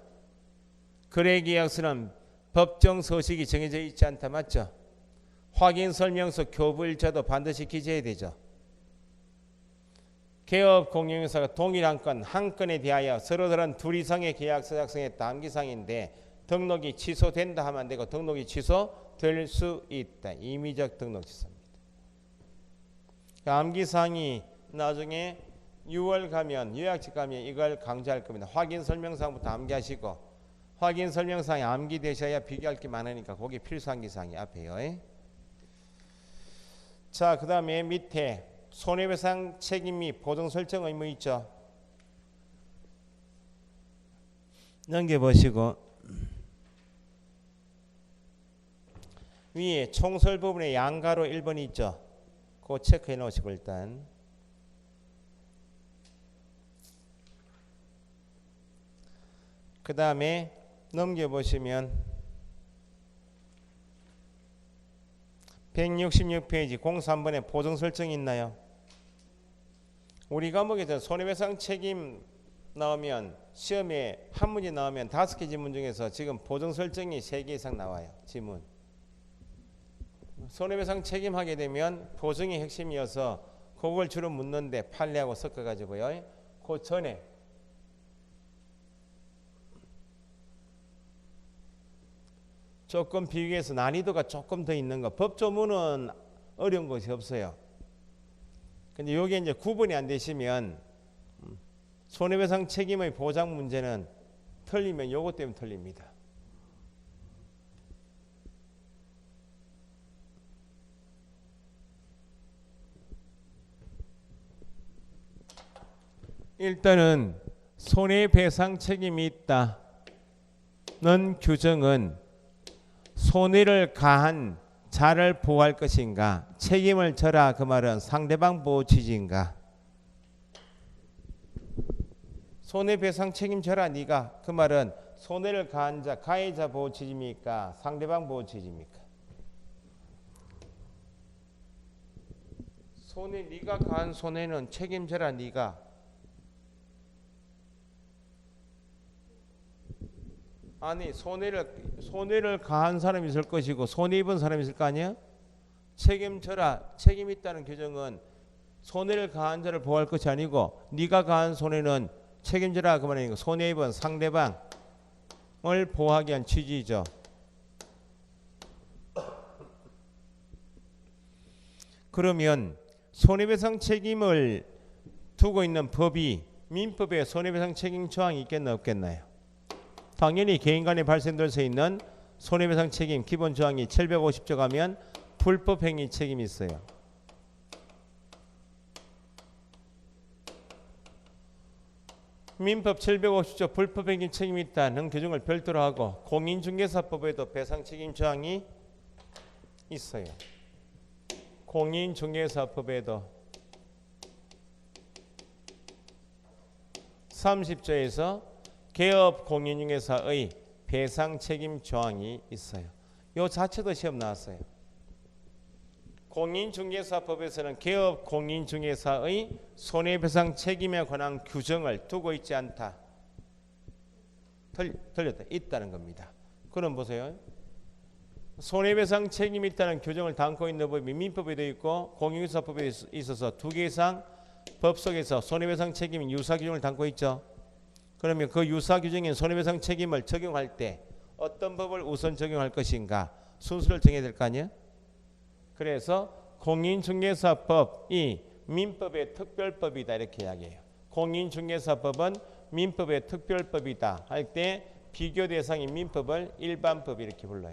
거래계약서는 법정 서식이 정해져 있지 않다 맞죠. 확인 설명서 교부 일자도 반드시 기재해야 되죠. 개업 공인인사가 동일한 건 한 건에 대하여 서로 다른 둘 이상의 계약서 작성했다 암기사항인데 등록이 취소된다 하면 안 되고 등록이 취소될 수 있다. 임의적 등록 취소입니다. 암기사항이 나중에 6월 가면 요약집 가면 이걸 강조할 겁니다. 확인 설명사항부터 암기하시고 확인 설명사항이 암기되셔야 비교할 게 많으니까 거기 필수 암기사항이 앞에요. 자, 그 다음에 밑에 손해배상 책임 및 보증 설정 의무 있죠. 넘겨보시고 위에 총설 부분에 양가로 1번이 있죠. 그거 체크해 놓으시고 일단 그 다음에 넘겨보시면 166페이지 03번에 보증 설정이 있나요? 우리 과목에서 손해배상 책임 나오면 시험에 한 문제 나오면 5개 지문 중에서 지금 보증 설정이 3개 이상 나와요. 지문. 손해배상 책임하게 되면 보증이 핵심이어서 그걸 주로 묻는데 판례하고 섞어가지고요. 그 전에 조금 비교해서 난이도가 조금 더 있는 거. 법조문은 어려운 것이 없어요. 근데 요게 이제 구분이 안 되시면 손해배상 책임의 보장 문제는 틀리면 요것 때문에 틀립니다. 일단은 손해배상 책임이 있다는 규정은 손해를 가한 자를 보호할 것인가, 책임을 져라 그 말은 상대방 보호 취지인가. 손해배상 책임져라 네가 그 말은 손해를 가한 자, 가해자 보호 취지입니까? 상대방 보호 취지입니까? 손해 네가 가한 손해는 책임져라 네가. 아니 손해를 가한 사람이 있을 것이고 손해 입은 사람이 있을 거 아니야? 책임져라. 책임 있다는 규정은 손해를 가한 자를 보호할 것이 아니고 네가 가한 손해는 책임져라 그 말이니까 손해 입은 상대방을 보호하기 위한 취지죠. 그러면 손해배상 책임을 두고 있는 법이 민법에 손해배상 책임 조항이 있겠나 없겠나요? 당연히 개인 간에 발생될 수 있는 손해배상 책임 기본 조항이 750조 가면 불법행위 책임이 있어요. 민법 750조 불법행위 책임이 있다는 규정을 별도로 하고 공인중개사법에도 배상책임 조항이 있어요. 공인중개사법에도 30조에서 개업 공인중개사의 배상책임 조항이 있어요. 이 자체도 시험 나왔어요. 공인중개사법에서는 개업 공인중개사의 손해배상 책임에 관한 규정을 두고 있지 않다. 틀렸다. 있다는 겁니다. 그럼 보세요. 손해배상 책임이 있다는 규정을 담고 있는 법이 민법에도 있고 공인중개사법에 있어서 2개 이상 법 속에서 손해배상 책임 유사 규정을 담고 있죠. 그러면 그 유사 규정인 손해배상 책임을 적용할 때 어떤 법을 우선 적용할 것인가 순서를 정해야 될 거 아니에요? 그래서 공인중개사법이 민법의 특별법이다 이렇게 이야기해요. 공인중개사법은 민법의 특별법이다 할 때 비교 대상인 민법을 일반법 이렇게 불러요.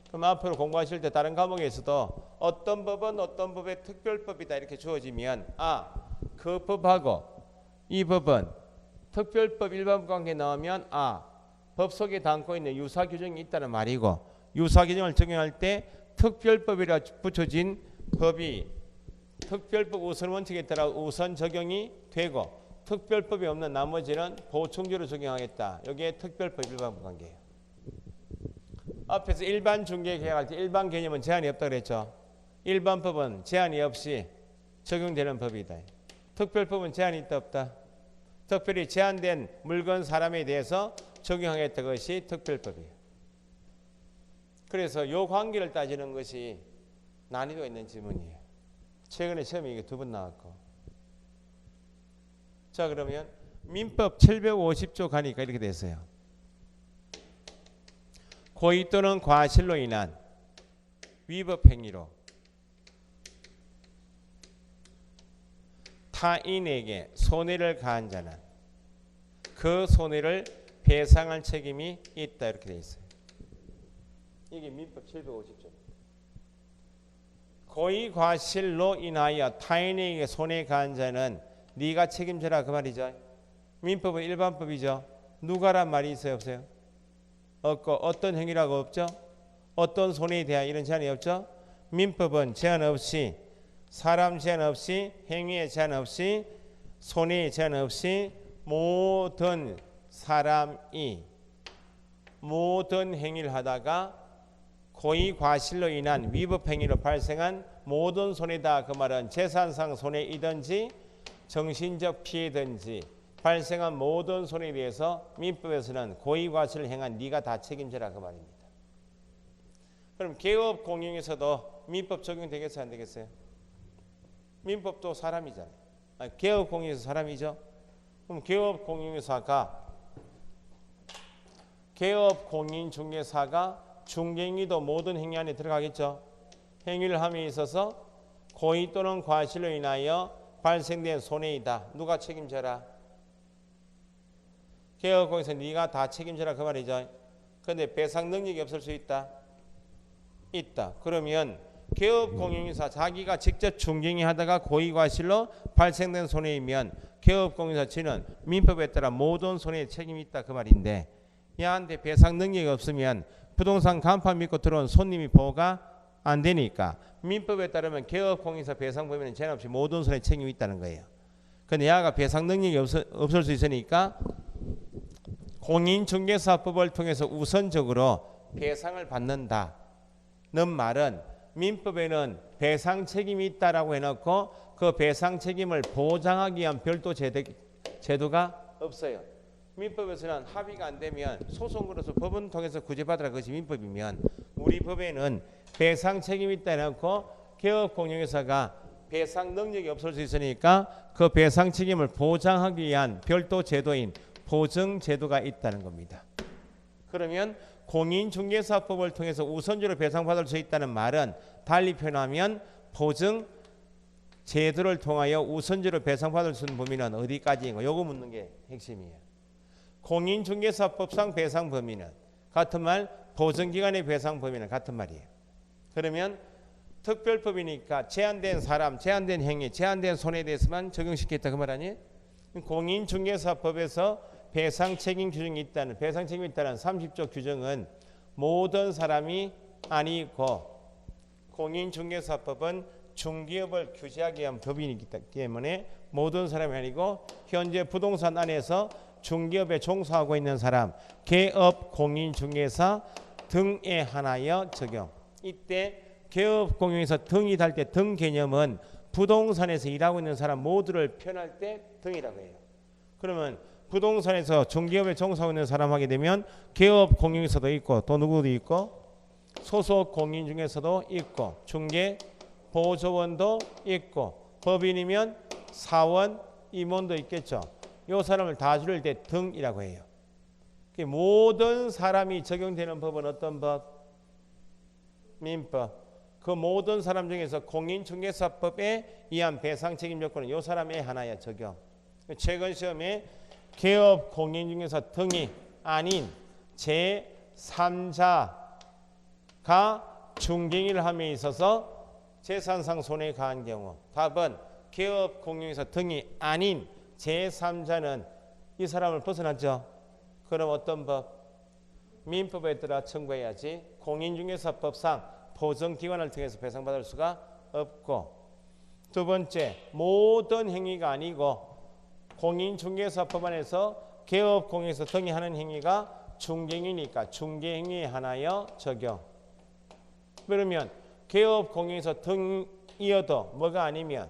그럼 앞으로 공부하실 때 다른 과목에서도 어떤 법은 어떤 법의 특별법이다 이렇게 주어지면 그 법하고 이 법은 특별법 일반법 관계 나오면 법 속에 담고 있는 유사 규정이 있다는 말이고 유사 규정을 적용할 때 특별법이라 붙여진 법이 특별법 우선 원칙에 따라 우선 적용이 되고 특별법이 없는 나머지는 보충제로 적용하겠다. 여기에 특별법 일반법 관계예요. 앞에서 일반 중개 계약할 때 일반 개념은 제한이 없다고 그랬죠. 일반법은 제한이 없이 적용되는 법이다. 특별법은 제한이 있다 없다? 특별히 제한된 물건 사람에 대해서 적용하겠다 것이 특별법이에요. 그래서 요 관계를 따지는 것이 난이도가 있는 지문이에요. 최근에 시험에 이게 2번 나왔고. 자 그러면 민법 750조 가니까 이렇게 됐어요. 고의 또는 과실로 인한 위법 행위로 타인에게 손해를 가한 자는 그 손해를 배상할 책임이 있다. 이렇게 되어 있어요. 이게 민법 750조. 고의 과실로 인하여 타인에게 손해 가한 자는 네가 책임져라 그 말이죠. 민법은 일반법이죠. 누가란 말이 있어요 없어요? 없고 어떤 행위라고 없죠? 어떤 손해에 대한 이런 제한이 없죠? 민법은 제한 없이 사람 제한 없이 행위에 제한 없이 손해에 제한 없이 모든 사람이 모든 행위를 하다가 고의 과실로 인한 위법 행위로 발생한 모든 손해다. 그 말은 재산상 손해이든지 정신적 피해든지 발생한 모든 손해에 대해서 민법에서는 고의 과실을 행한 네가 다 책임져라 그 말입니다. 그럼 개업 공용에서도 민법 적용되겠어요 안 되겠어요? 민법도 사람이잖아요. 개업 공용에서 사람이죠. 그럼 개업 공용회사가 개업 공인중개사가 중개행위도 모든 행위 안에 들어가겠죠. 행위를 함에 있어서 고의 또는 과실로 인하여 발생된 손해이다. 누가 책임져라? 개업공에서 네가 다 책임져라 그 말이죠. 그런데 배상 능력이 없을 수 있다. 있다. 그러면 개업공인사 자기가 직접 중개행위 하다가 고의 과실로 발생된 손해이면 개업공인사 지는 민법에 따라 모든 손해에 책임이 있다 그 말인데 얘한테 배상 능력이 없으면 부동산 간판 믿고 들어온 손님이 보호가 안 되니까 민법에 따르면 개업공인사 배상 범위는 제한 없이 모든 손해에 책임이 있다는 거예요. 그런데 얘가 배상 능력이 없을 수 있으니까 공인중개사법을 통해서 우선적으로 배상을 받는다는 말은 민법에는 배상 책임이 있다라고 해놓고 그 배상 책임을 보장하기 위한 별도 제도가 없어요. 민법에서는 합의가 안 되면 소송 걸어서 법원 통해서 구제받으라 그것이 민법이면 우리 법에는 배상 책임이 있다 해놓고 개업공인회사가 배상 능력이 없을 수 있으니까 그 배상 책임을 보장하기 위한 별도 제도인 보증제도가 있다는 겁니다. 그러면 공인중개사법을 통해서 우선적으로 배상받을 수 있다는 말은 달리 표현하면 보증제도를 통하여 우선적으로 배상받을 수 있는 범위는 어디까지인가? 요거 묻는 게 핵심이에요. 공인중개사법상 배상 범위는 같은 말, 보증기관의 배상 범위는 같은 말이에요. 그러면 특별법이니까 제한된 사람, 제한된 행위, 제한된 손해에 대해서만 적용시켰다 그 말 아니에요? 공인중개사법에서 배상 책임 규정이 있다는 배상 책임이 있다는 30조 규정은 모든 사람이 아니고 공인중개사법은 중개업을 규제하기 위한 법이기 때문에 모든 사람이 아니고 현재 부동산 안에서 중개업에 종사하고 있는 사람, 개업 공인중개사 등에 한하여 적용. 이때 개업 공인중개사 등이 달 때 등 개념은 부동산에서 일하고 있는 사람 모두를 표현할 때 등이라고 해요. 그러면 부동산에서 중개업에 종사하고 있는 사람 하게 되면 개업 공인중개사도 있고 또 누구도 있고 소속 공인중개사도 있고 중개 보조원도 있고 법인이면 사원 임원도 있겠죠. 이 사람을 다 줄일 때 등이라고 해요. 모든 사람이 적용되는 법은 어떤 법? 민법. 그 모든 사람 중에서 공인중개사법에 의한 배상 책임 요건은 이 사람에 하나야 적용. 최근 시험에 개업 공인중개사 등이 아닌 제3자가 중개행위를 함에 있어서 재산상 손해에 가한 경우 답은 개업 공인중개사 등이 아닌 제3자는 이 사람을 벗어났죠. 그럼 어떤 법? 민법에 따라 청구해야지. 공인중개사법상 보증기관을 통해서 배상받을 수가 없고 두 번째 모든 행위가 아니고 공인중개사법 안에서 개업 공인중개사 등이 하는 행위가 중개행위니까 중개행위에 한하여 적용. 그러면 개업 공인중개사 등이어도 뭐가 아니면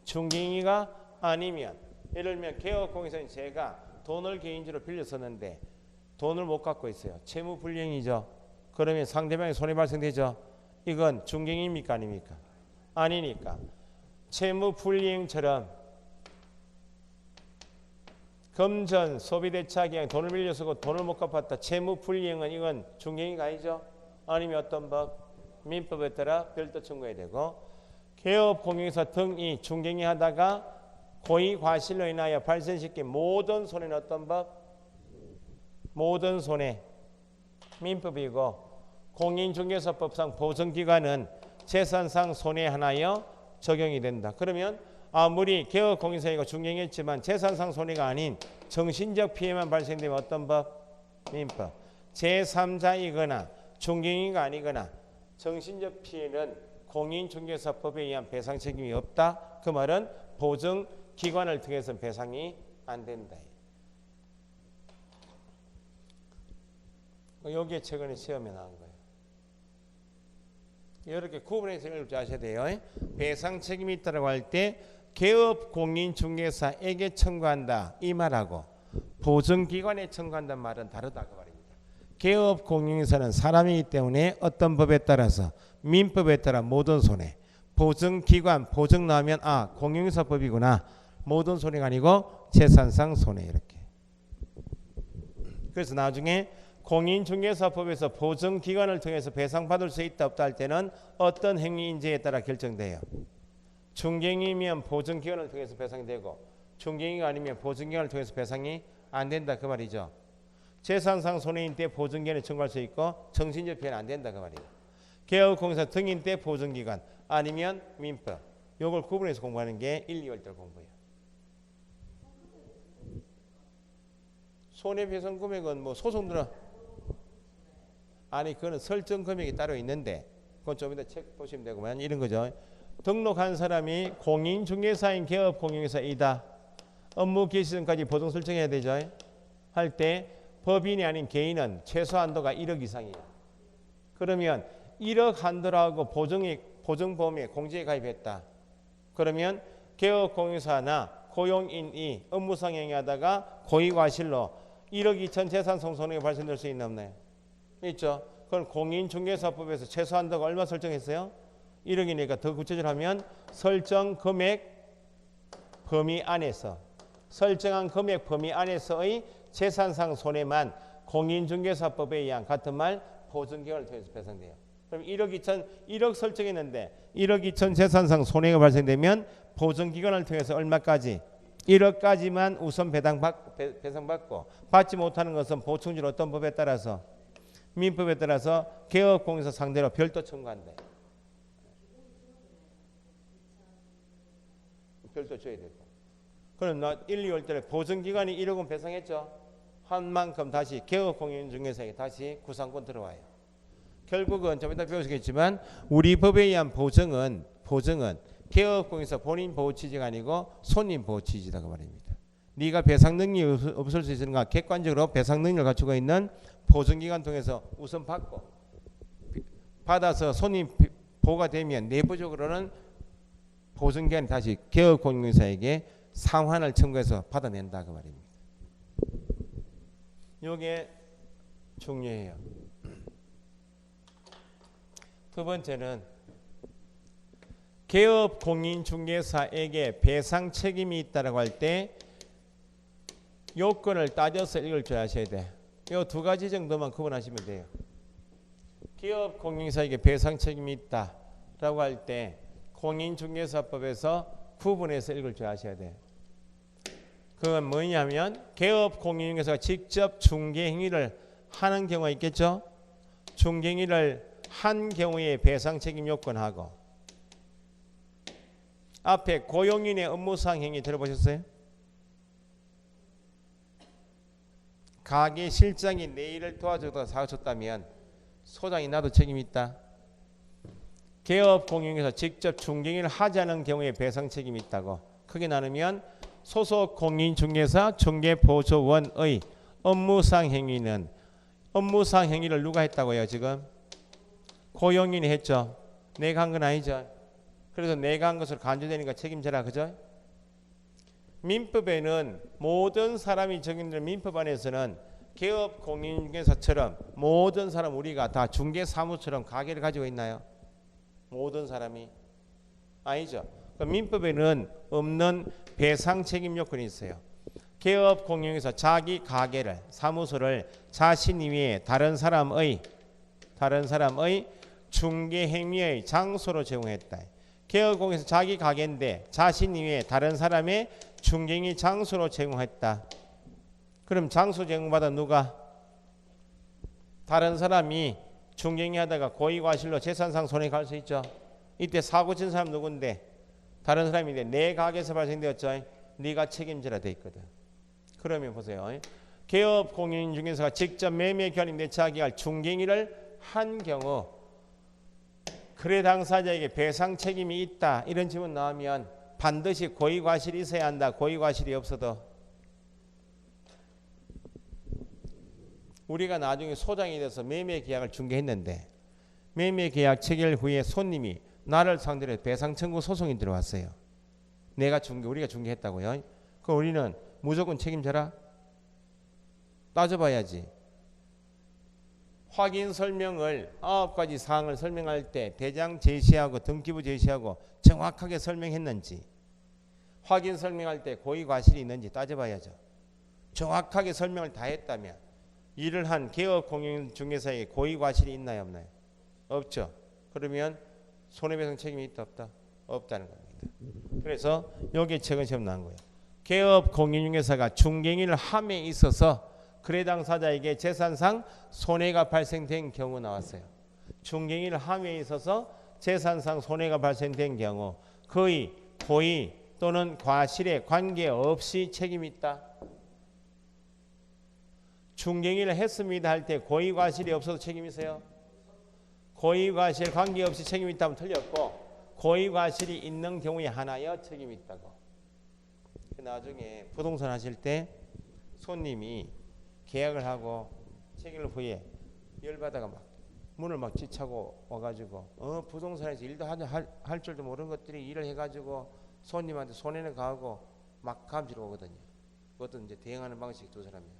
중개행위가 아니면 예를 들면 개업 공인중개사는 제가 돈을 개인적으로 빌렸었는데 돈을 못 갖고 있어요. 채무불이행이죠. 그러면 상대방의 손해 발생되죠. 이건 중개행위입니까 아닙니까? 아니니까 채무불이행처럼 금전 소비대차 기행 돈을 빌려 쓰고 돈을 못 갚았다. 채무불이행은 이건 중개인이 아니죠. 아니면 어떤 법? 민법에 따라 별도 청구해야 되고 개업공인중개사 등이 중개인이 하다가 고의과실로 인하여 발생시킨 모든 손해는 어떤 법? 모든 손해 민법이고 공인중개사법상 보증기관은 재산상 손해에 한하여 적용이 된다. 그러면 아무리 개업공인사이고 중개인했지만 재산상 손해가 아닌 정신적 피해만 발생되면 어떤 법? 민법. 제3자이거나 중개인이 아니거나 정신적 피해는 공인중개사법에 의한 배상 책임이 없다. 그 말은 보증기관을 통해서 배상이 안 된다. 여기에 최근에 시험에 나온 거예요. 이렇게 구분해서 읽어주셔야 돼요. 배상 책임이 있다고 할 때 개업 공인중개사에게 청구한다 이 말하고 보증기관에 청구한다는 말은 다르다 그 말입니다. 개업 공인중개사는 사람이기 때문에 어떤 법에 따라서 민법에 따라 모든 손해, 보증기관 보증 나오면 아 공인중개사법이구나. 모든 손해가 아니고 재산상 손해 이렇게. 그래서 나중에 공인중개사법에서 보증기관을 통해서 배상받을 수 있다 없다 할 때는 어떤 행위인지에 따라 결정돼요. 중개인이면 보증기관을 통해서 배상이 되고 중개인이 아니면 보증기관을 통해서 배상이 안 된다 그 말이죠. 재산상 손해인 때 보증기관에 청구할 수 있고 정신적 피해는 안 된다 그 말이에요. 개업공사 등인 때 보증기관 아니면 민법. 요걸 구분해서 공부하는 게 1, 2월 공부예요. 손해배상 금액은 뭐 소송 들어 아니 그거는 설정 금액이 따로 있는데 그건 좀 이따 책 보시면 되고만 이런 거죠. 등록한 사람이 공인중개사인 개업공인중개사이다. 업무 개시 전까지 보증 설정해야 되죠. 할 때 법인이 아닌 개인은 최소 한도가 1억 이상이에요. 그러면 1억 한도라고 보증보험에 공제에 가입했다. 그러면 개업공인중개사나 고용인이 업무상 행위하다가 고의과실로 1억 2천 재산상 손해가 발생될 수 있나 없나요? 있죠. 그건 공인중개사법에서 최소 한도가 얼마 설정했어요? 1억이니까 더 구체적으로 하면 설정 금액 범위 안에서 설정한 금액 범위 안에서의 재산상 손해만 공인중개사법에 의한 같은 말 보증기관을 통해서 배상돼요. 그럼 1억 설정했는데 1억 2천 재산상 손해가 발생되면 보증기관을 통해서 얼마까지? 1억까지만 우선 배상받고 받지 못하는 것은 보충질 어떤 법에 따라서? 민법에 따라서 개업공인사 상대로 별도 청구한다. 별도 줘야 되고. 그럼 나 1, 2월 달에 보증기관이 1억은 배상했죠. 한 만큼 다시 개업공인중개사에게 다시 구상권 들어와요. 결국은 좀 이따 배우시겠지만 우리 법에 의한 보증은 개업공인사 본인 보호 취지가 아니고 손님 보호 취지다 그 말입니다. 네가 배상 능력이 없을 수 있으니까 객관적으로 배상 능력을 갖추고 있는 보증기관 통해서 우선 받아서 손님 보호가 되면 내부적으로는 보증기관이 다시 개업공인사에게 상환을 청구해서 받아낸다 그 말입니다. 이게 중요해요. 두 번째는 개업공인중개사에게 배상 책임이 있다고 할 때 요건을 따져서 읽을 줄 아셔야 돼. 이 두 가지 정도만 구분하시면 돼요. 기업공인중개사에게 배상 책임이 있다라고 할 때 공인중개사법에서 구분해서 읽을 줄 아셔야 돼. 그건 뭐냐면 개업공인중개사가 직접 중개행위를 하는 경우가 있겠죠. 중개행위를 한 경우에 배상 책임 요건하고 앞에 고용인의 업무상 행위 들어보셨어요? 가게 실장이 내 일을 도와주다가 사고 쳤다면 소장이 나도 책임이 있다. 개업공인중개사 직접 중개행위를 하지 않은 경우에 배상 책임이 있다고. 크게 나누면 소속 공인중개사 중개보조원의 업무상 행위는 업무상 행위를 누가 했다고요 지금? 고용인이 했죠. 내가 한 건 아니죠. 그래서 내가 한 것을 간주되니까 책임져라 그죠? 민법에는 모든 사람이 적용되는 민법 안에서는 개업 공인중개사처럼 모든 사람 우리가 다 중개사무처럼 가게를 가지고 있나요? 모든 사람이 아니죠. 민법에는 없는 배상 책임 요건이 있어요. 개업 공용에서 자기 가게를 사무소를 자신 이외에 다른 사람의 중개 행위의 장소로 제공했다. 개업 공용에서 자기 가게인데 자신 이외에 다른 사람의 중개 행위 장소로 제공했다. 그럼 장소 제공받아 누가? 다른 사람이 중개 행위 하다가 고의과실로 재산상 손해 갈 수 있죠. 이때 사고 친 사람 누군데? 다른 사람인데 내 가게에서 발생되었죠. 네가 책임지라 돼 있거든. 그러면 보세요. 개업 공인 중개사가 직접 매매 결의 내차하게 중개행위를 한 경우 거래 당사자에게 배상 책임이 있다. 이런 질문 나오면 반드시 고의과실이 있어야 한다. 고의과실이 없어도 우리가 나중에 소장이 돼서 매매 계약을 중개했는데 매매 계약 체결 후에 손님이 나를 상대로 배상 청구 소송이 들어왔어요. 우리가 중개했다고요. 그럼 우리는 무조건 책임져라? 따져봐야지. 확인 설명을 9가지 사항을 설명할 때 대장 제시하고 등기부 제시하고 정확하게 설명했는지, 확인 설명할 때 고의과실이 있는지 따져봐야죠. 정확하게 설명을 다 했다면 일을 한 개업 공인중개사에게 고의과실이 있나요 없나요? 없죠. 그러면 손해배상 책임이 있다 없다? 없다는 겁니다. 그래서 여기에 최근 시험 나온 거예요. 개업 공인중개사가 중개행위를 함에 있어서 거래 당사자에게 재산상 손해가 발생된 경우 나왔어요. 중개행위를 함에 있어서 재산상 손해가 발생된 경우 거의 고의 또는 과실에 관계없이 책임이 있다. 중개행위를 했습니다 할 때 고의과실이 없어도 책임이 있어요? 고의과실 관계없이 책임이 있다면 틀렸고 고의과실이 있는 경우에 하나여 책임이 있다고. 나중에 부동산 하실 때 손님이 계약을 하고 체결 후에 열받아가 막 문을 막 지차고 와가지고 부동산에서 일도 할 줄도 모르는 것들이 일을 해가지고 손님한테 손해는 가하고 막 감지로 오거든요. 그것도 이제 대응하는 방식 두 사람이에요.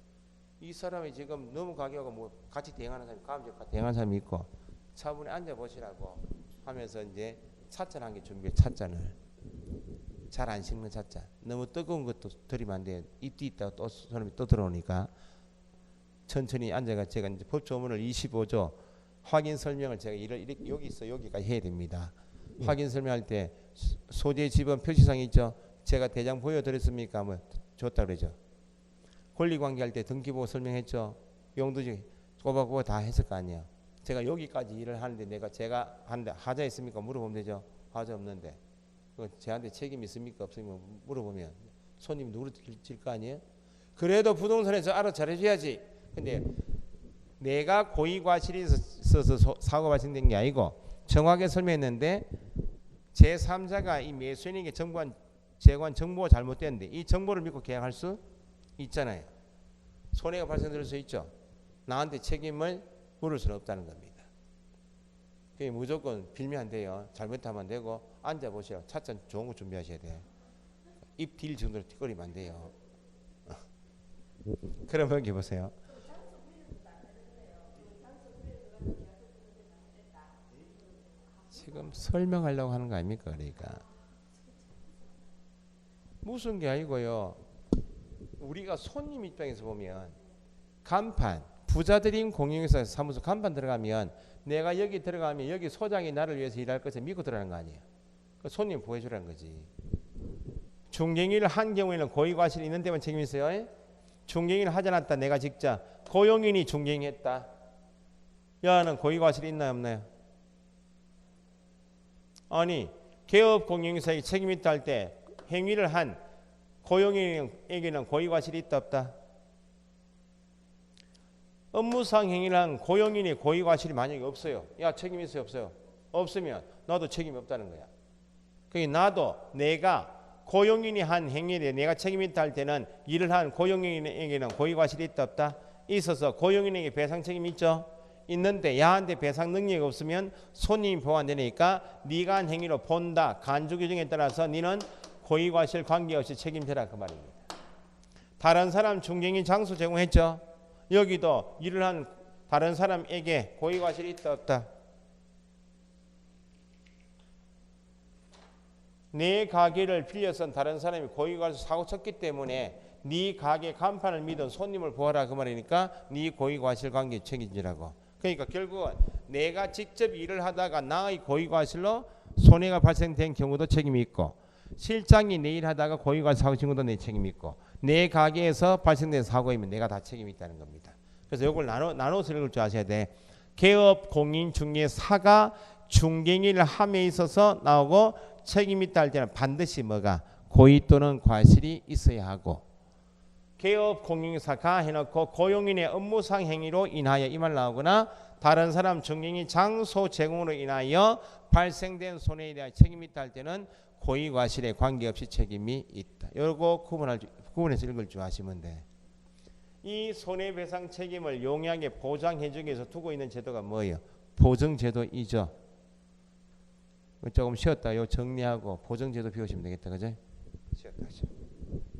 이 사람이 지금 너무 가게하고 뭐 같이 대응하는 사람이 감지로 대응하는 사람이 있고 차분히 앉아 보시라고 하면서 이제 찻잔 한 개 준비해. 찻잔을 잘 안 식는 찻잔. 너무 뜨거운 것도 들이면 안 돼. 이때 있다가 또 사람이 또 들어오니까 천천히 앉아가 제가 이제 법조문을 25조 확인 설명을 제가 이렇게 여기 있어 여기까지 해야 됩니다. 확인 설명할 때 소재 지번 표시상 있죠. 제가 대장 보여드렸습니까? 뭐 줬다 그러죠. 권리관계할 때 등기보고 설명했죠. 용도지 꼬박꼬박 다 했을 거 아니에요. 제가 여기까지 일을 하는데 제가 하는데 하자 있습니까? 물어보면 되죠. 하자 없는데 저한테 책임 있습니까? 없습니까? 물어보면 손님 누구를 질 거 아니에요? 그래도 부동산에서 알아 잘해줘야지. 근데 내가 고의과실이 있어서 사고 발생된 게 아니고 정확하게 설명했는데 제3자가 이 매수인에게 제공한 정보가 잘못됐는데 이 정보를 믿고 계약할 수 있잖아요. 손해가 발생될 수 있죠. 나한테 책임을 물을 수는 없다는 겁니다. 그게 무조건 빌면 안 돼요. 잘못하면 안 되고 앉아보시라고 찻잔 좋은 거 준비하셔야 돼요. 입 딜 정도로 튀거리면 안 돼요. 그럼 여기 보세요. 지금 설명하려고 하는 거 아닙니까? 그러니까 무슨 게 아니고요. 우리가 손님 입장에서 보면 간판 부자들인 공용회사 사무소 간판 들어가면 내가 여기 들어가면 여기 소장이 나를 위해서 일할 것을 믿고 들어가는 거 아니에요. 손님 보여주라는 거지. 중개행위를 한 경우에는 고의과실이 있는 데만 책임이 있어요. 중개행위를 하지 않았다. 내가 직접 고용인이 중개행위했다. 야는 고의과실이 있나요 없나요? 아니 개업 공용회사에 책임이 있다 할 때 행위를 한 고용인에게는 고의과실이 있다 없다? 업무상 행위를 한 고용인이 고의과실이 만약에 없어요. 야 책임이 있어요 없어요? 없으면 나도 책임이 없다는 거야. 그러니까 나도 내가 고용인이 한 행위에 대해 내가 책임이 있다 할 때는 일을 한 고용인에게는 고의과실이 있다 없다? 있어서 고용인에게 배상 책임이 있죠. 있는데 야한테 배상 능력이 없으면 손님이 보호 안 되니까 네가 한 행위로 본다. 간주 규정에 따라서 너는 고의과실 관계없이 책임져라 그 말입니다. 다른 사람 중개행위 장소 제공했죠. 여기도 일을 한 다른 사람에게 고의과실이 있다 없다? 내 가게를 빌려선 다른 사람이 고의과실 사고 쳤기 때문에 네 가게 간판을 믿은 손님을 보아라 그 말이니까 네 고의과실 관계 책임지라고. 그러니까 결국은 내가 직접 일을 하다가 나의 고의과실로 손해가 발생된 경우도 책임이 있고, 실장이 내 일하다가 고의과실 사고 친 것도 내 책임이 있고, 내 가게에서 발생된 사고이면 내가 다 책임이 있다는 겁니다. 그래서 이걸 나눠서 읽을 줄 아셔야 돼. 개업 공인 중개 사가 중개인을 함에 있어서 나오고 책임 있다 할 때는 반드시 뭐가 고의 또는 과실이 있어야 하고, 개업 공인사가 해놓고 고용인의 업무상 행위로 인하여 이 말 나오거나 다른 사람 중개인이 장소 제공으로 인하여 발생된 손해에 대한 책임이 있다 할 때는 고의 과실에 관계없이 책임이 있다. 요거 구분해서 읽을 줄 아시면 돼. 이 손해배상 책임을 용이하게 보장해주기 위해서 두고 있는 제도가 뭐예요? 보증제도이죠. 조금 쉬었다 요 정리하고 보증제도 배우시면 되겠다. 그죠? 쉬었다 하죠.